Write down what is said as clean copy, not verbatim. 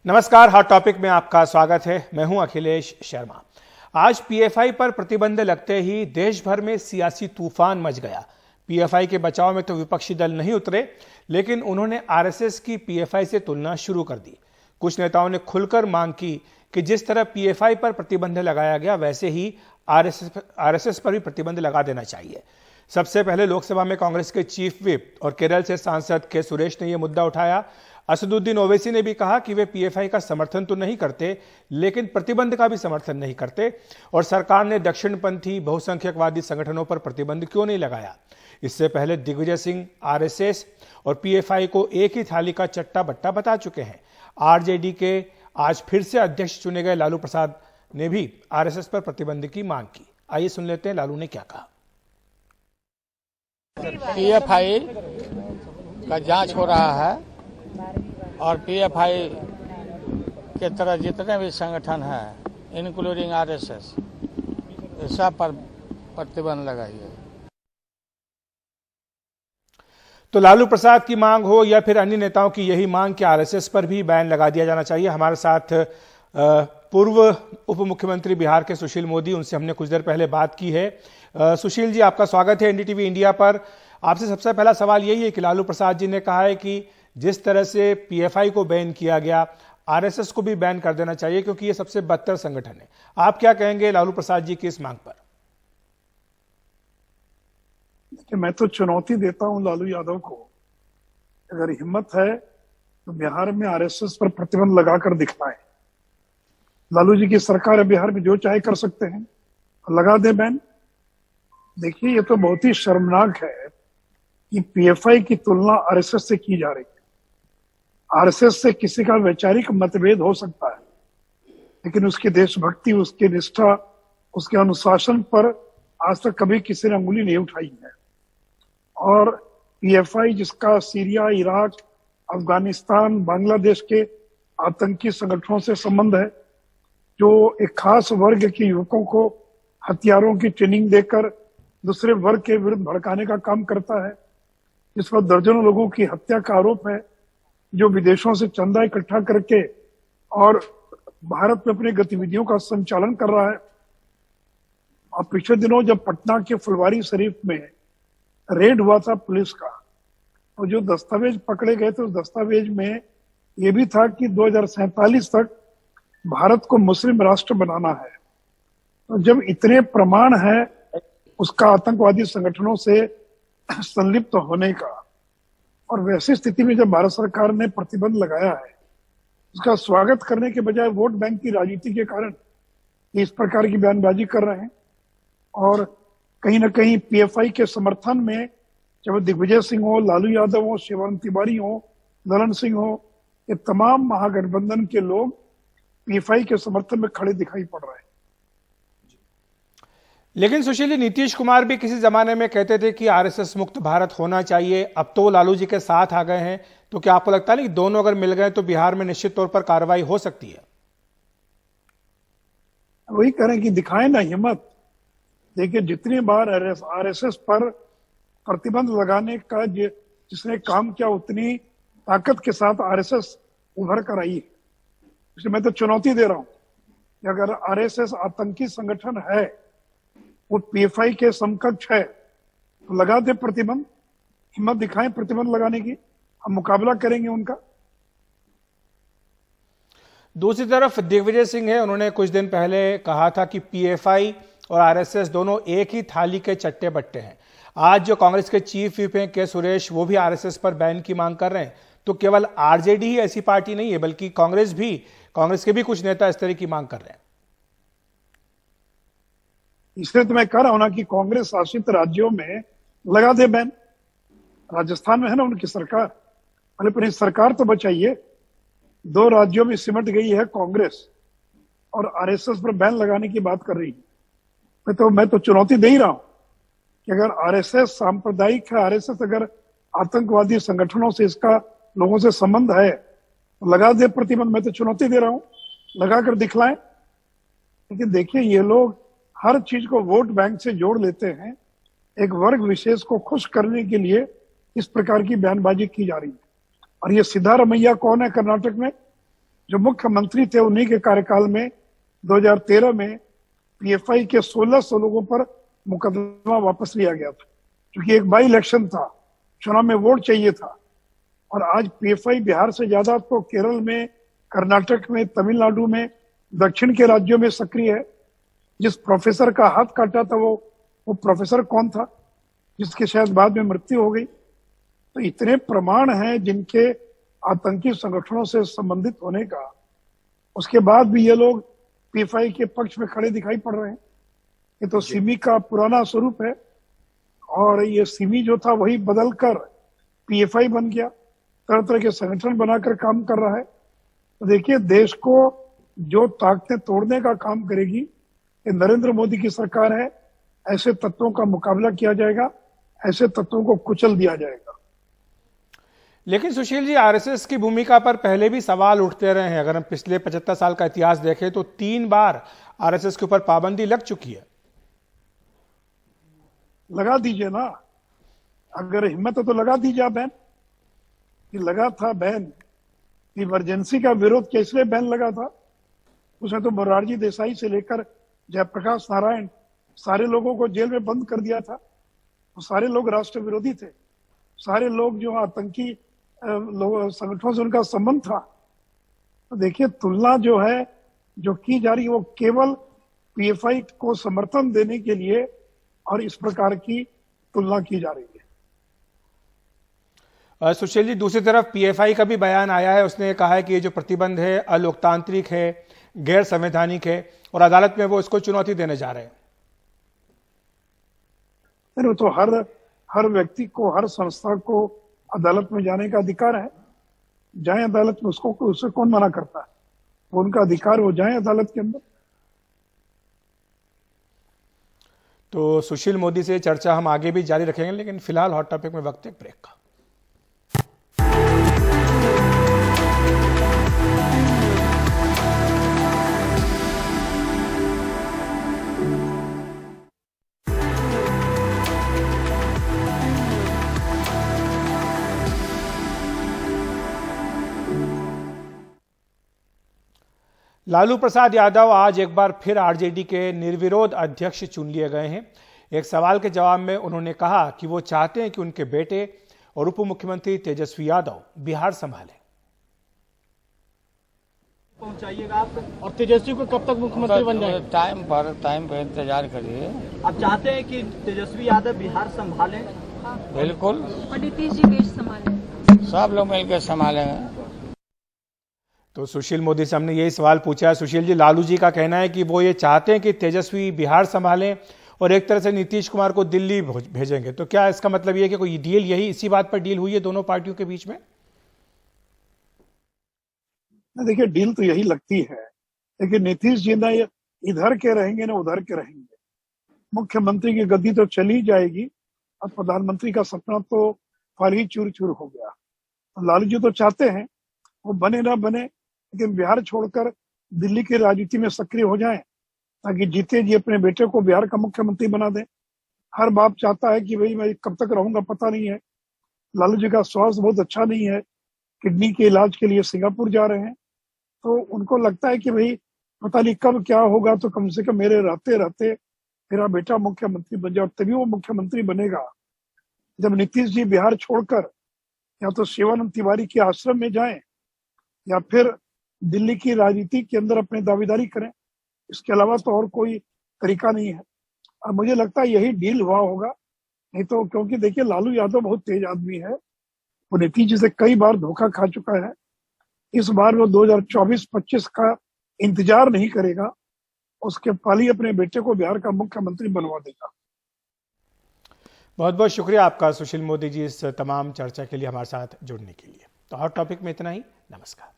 नमस्कार, hot topic में आपका स्वागत है। मैं हूं अखिलेश शर्मा। आज पीएफआई पर प्रतिबंध लगते ही देश भर में सियासी तूफान मच गया। पीएफआई के बचाव में तो विपक्षी दल नहीं उतरे, लेकिन उन्होंने आरएसएस की पीएफआई से तुलना शुरू कर दी। कुछ नेताओं ने खुलकर मांग की कि जिस तरह पीएफआई पर प्रतिबंध लगाया गया, वैसे ही आरएसएस पर भी प्रतिबंध लगा देना चाहिए। सबसे पहले लोकसभा में कांग्रेस के चीफ व्हिप और केरल से सांसद के सुरेश ने यह मुद्दा उठाया। असदुद्दीन ओवैसी ने भी कहा कि वे पीएफआई का समर्थन तो नहीं करते, लेकिन प्रतिबंध का भी समर्थन नहीं करते, और सरकार ने दक्षिणपंथी बहुसंख्यकवादी संगठनों पर प्रतिबंध क्यों नहीं लगाया। इससे पहले दिग्विजय सिंह आरएसएस और पीएफआई को एक ही थाली का चट्टा बट्टा बता चुके हैं। आरजेडी के आज फिर से अध्यक्ष चुने गए लालू प्रसाद ने भी आरएसएस पर प्रतिबंध की मांग की। आइए सुन लेते हैं लालू ने क्या कहा। पीएफआई का जांच हो रहा है और पीएफआई के तरह जितने भी संगठन हैं, इंक्लूडिंग आरएसएस, सब पर प्रतिबंध लगाइए। तो लालू प्रसाद की मांग हो या फिर अन्य नेताओं की यही मांग कि आरएसएस पर भी बैन लगा दिया जाना चाहिए। हमारे साथ पूर्व उप मुख्यमंत्री बिहार के सुशील मोदी, उनसे हमने कुछ देर पहले बात की है। सुशील जी, आपका स्वागत है एनडीटीवी इंडिया पर। आपसे सबसे पहला सवाल यही है कि लालू प्रसाद जी ने कहा है कि जिस तरह से पीएफआई को बैन किया गया, आरएसएस को भी बैन कर देना चाहिए क्योंकि ये सबसे बदतर संगठन है। आप क्या कहेंगे लालू प्रसाद जी की इस मांग पर? देखिए, मैं तो चुनौती देता हूं लालू यादव को। अगर हिम्मत है तो बिहार में आरएसएस पर प्रतिबंध लगाकर दिखलाएं। लालू जी की सरकार है, बिहार में जो चाहे कर सकते हैं, लगा दे बैन। देखिए, ये तो बहुत ही शर्मनाक है कि पीएफआई की तुलना आरएसएस से की जा रही है। आरएसएस से किसी का वैचारिक मतभेद हो सकता है, लेकिन उसकी देशभक्ति, उसकी निष्ठा, उसके अनुशासन पर आज तक कभी किसी ने अंगुली नहीं उठाई है। और पीएफआई जिसका सीरिया, इराक, अफगानिस्तान, बांग्लादेश के आतंकी संगठनों से संबंध है, जो एक खास वर्ग के युवकों को हथियारों की ट्रेनिंग देकर दूसरे वर्ग के विरुद्ध भड़काने का काम करता है, जिस पर दर्जनों लोगों की हत्या का आरोप है, जो विदेशों से चंदा इकट्ठा करके और भारत में अपनी गतिविधियों का संचालन कर रहा है। और पिछले दिनों जब पटना के फुलवारी शरीफ में रेड हुआ था पुलिस का, और जो दस्तावेज पकड़े गए थे, उस दस्तावेज में यह भी था कि 2047 तक भारत को मुस्लिम राष्ट्र बनाना है। तो जब इतने प्रमाण है उसका आतंकवादी संगठनों से संलिप्त होने का, और वैसी स्थिति में जब भारत सरकार ने प्रतिबंध लगाया है, उसका स्वागत करने के बजाय वोट बैंक की राजनीति के कारण इस प्रकार की बयानबाजी कर रहे हैं। और कहीं ना कहीं पीएफआई के समर्थन में चाहे दिग्विजय सिंह हो, लालू यादव हो, शिवानंद तिवारी हो, ललन सिंह हो, ये तमाम महागठबंधन के लोग पीएफआई के समर्थन में खड़े दिखाई पड़ रहे हैं। लेकिन सुशील जी, नीतीश कुमार भी किसी जमाने में कहते थे कि आरएसएस मुक्त भारत होना चाहिए। अब तो लालू जी के साथ आ गए हैं, तो क्या आपको लगता है कि दोनों अगर मिल गए तो बिहार में निश्चित तौर पर कार्रवाई हो सकती है? वही करें कि दिखाएं ना हिम्मत। देखिए, जितनी बार आरएसएस पर प्रतिबंध लगाने का जिसने काम किया, उतनी ताकत के साथ आरएसएस उभर कर आई है। इसलिए मैं तो चुनौती दे रहा हूं कि अगर आरएसएस आतंकी संगठन है, वो पीएफआई के समकक्ष है, तो लगा दे प्रतिबंध। हिम्मत दिखाएं प्रतिबंध लगाने की, हम मुकाबला करेंगे उनका। दूसरी तरफ दिग्विजय सिंह है, उन्होंने कुछ दिन पहले कहा था कि पीएफआई और आरएसएस दोनों एक ही थाली के चट्टे बट्टे हैं। आज जो कांग्रेस के चीफ व्हिप हैं के सुरेश, वो भी आरएसएस पर बैन की मांग कर रहे हैं। तो केवल आरजेडी ही ऐसी पार्टी नहीं है, बल्कि कांग्रेस के भी कुछ नेता इस तरह की मांग कर रहे हैं। इसलिए तो मैं कह रहा हूं ना कि कांग्रेस शासित राज्यों में लगा दे बैन। राजस्थान में है ना उनकी सरकार, पहले अपनी सरकार तो बचाइए। 2 राज्यों में सिमट गई है कांग्रेस और आरएसएस पर बैन लगाने की बात कर रही है। मैं तो चुनौती दे ही रहा हूं कि अगर आरएसएस सांप्रदायिक है, आरएसएस अगर आतंकवादी संगठनों से, इसका लोगों से संबंध है, तो लगा दे प्रतिबंध। मैं तो चुनौती दे रहा हूं, लगाकर दिखलाएं। लेकिन देखिए, ये लोग हर चीज को वोट बैंक से जोड़ लेते हैं। एक वर्ग विशेष को खुश करने के लिए इस प्रकार की बयानबाजी की जा रही है। और ये सिद्धारमैया कौन है कर्नाटक में? जो मुख्यमंत्री थे उन्हीं के कार्यकाल में 2013 में पीएफआई के 1600 लोगों पर मुकदमा वापस लिया गया था, क्योंकि एक बाई इलेक्शन था, चुनाव में वोट चाहिए था। और आज पीएफआई बिहार से ज्यादा तो केरल में, कर्नाटक में, तमिलनाडु में, दक्षिण के राज्यों में सक्रिय है। जिस प्रोफेसर का हाथ काटा था वो प्रोफेसर कौन था, जिसकी शायद बाद में मृत्यु हो गई। तो इतने प्रमाण हैं जिनके आतंकी संगठनों से संबंधित होने का, उसके बाद भी ये लोग पीएफआई के पक्ष में खड़े दिखाई पड़ रहे हैं। ये तो सिमी का पुराना स्वरूप है, और ये सिमी जो था वही बदलकर पीएफआई बन गया, तरह तरह के संगठन बनाकर काम कर रहा है। तो देखिए, देश को जो ताकतें तोड़ने का काम करेगी, ये नरेंद्र मोदी की सरकार है। ऐसे तत्वों का मुकाबला किया जाएगा, ऐसे तत्वों को कुचल दिया जाएगा। लेकिन सुशील जी, आरएसएस की भूमिका पर पहले भी सवाल उठते रहे हैं। अगर हम पिछले 75 साल का इतिहास देखें तो 3 बार आरएसएस के ऊपर पाबंदी लग चुकी है। लगा दीजिए ना, अगर हिम्मत है तो लगा दीजिए बैन। कि लगा था बैन, इमरजेंसी का विरोध कैसे बैन लगा था? उसमें तो मोरारजी देसाई से लेकर जयप्रकाश नारायण सारे लोगों को जेल में बंद कर दिया था। वो सारे लोग राष्ट्र विरोधी थे, सारे लोग जो आतंकी संगठनों से उनका संबंध था। तो देखिए, तुलना जो है जो की जा रही है वो केवल पीएफआई को समर्थन देने के लिए और इस प्रकार की तुलना की जा रही है। सुशील जी, दूसरी तरफ पीएफआई का भी बयान आया है। उसने कहा है कि ये जो प्रतिबंध है अलोकतांत्रिक है, गैर संवैधानिक है, और अदालत में वो इसको चुनौती देने जा रहे हैं। तो हर व्यक्ति को, हर संस्था को अदालत में जाने का अधिकार है। जाए अदालत में, उससे कौन मना करता है? वो उनका अधिकार, वो जाए अदालत के अंदर। तो सुशील मोदी से चर्चा हम आगे भी जारी रखेंगे, लेकिन फिलहाल हॉट टॉपिक में वक्त एक ब्रेक का। लालू प्रसाद यादव आज एक बार फिर आरजेडी के निर्विरोध अध्यक्ष चुन लिए गए हैं। एक सवाल के जवाब में उन्होंने कहा कि वो चाहते हैं कि उनके बेटे और उप मुख्यमंत्री तेजस्वी यादव बिहार संभालें। पहुंचाइएगा आप, और तेजस्वी को कब तक मुख्यमंत्री बन जाएंगे? टाइम पर इंतजार करिए। आप चाहते हैं कि तेजस्वी यादव बिहार संभालें? बिल्कुल, और नीतीश जी देश संभालें? सब लोग मिलकर संभालेंगे। तो सुशील मोदी से हमने यही सवाल पूछा है। सुशील जी, लालू जी का कहना है कि वो ये चाहते हैं कि तेजस्वी बिहार संभालें और एक तरह से नीतीश कुमार को दिल्ली भेजेंगे। तो क्या इसका मतलब ये है कि कोई डील, यही इसी बात पर डील हुई है दोनों पार्टियों के बीच में? देखिए, डील तो यही लगती है, लेकिन नीतीश जी ना इधर के रहेंगे ना उधर के रहेंगे। मुख्यमंत्री की गद्दी तो चली जाएगी और प्रधानमंत्री का सपना तो फल ही चूर चूर हो गया। लालू जी तो चाहते हैं वो बने ना बने, लेकिन बिहार छोड़कर दिल्ली की राजनीति में सक्रिय हो जाएं, ताकि जीते जी अपने बेटे को बिहार का मुख्यमंत्री बना दें। हर बाप चाहता है कि भाई मैं कब तक रहूंगा पता नहीं है। लालू जी का स्वास्थ्य बहुत अच्छा नहीं है, किडनी के इलाज के लिए सिंगापुर जा रहे हैं। तो उनको लगता है कि भाई पता नहीं कब क्या होगा, तो कम से कम मेरे रहते रहते मेरा बेटा मुख्यमंत्री बन जाए। और तभी वो मुख्यमंत्री बनेगा जब नीतीश जी बिहार छोड़कर या तो शिवानंद तिवारी के आश्रम में जाएं या फिर दिल्ली की राजनीति के अंदर अपनी दावेदारी करें। इसके अलावा तो और कोई तरीका नहीं है। और मुझे लगता है यही डील हुआ होगा। नहीं तो, क्योंकि देखिए, लालू यादव बहुत तेज आदमी है, वो नीतीश जी से कई बार धोखा खा चुका है। इस बार वो 2024-25 का इंतजार नहीं करेगा, उसके पहले ही अपने बेटे को बिहार का मुख्यमंत्री बनवा देगा। बहुत बहुत शुक्रिया आपका सुशील मोदी जी, इस तमाम चर्चा के लिए हमारे साथ जुड़ने के लिए। तो हॉट टॉपिक में इतना ही। नमस्कार।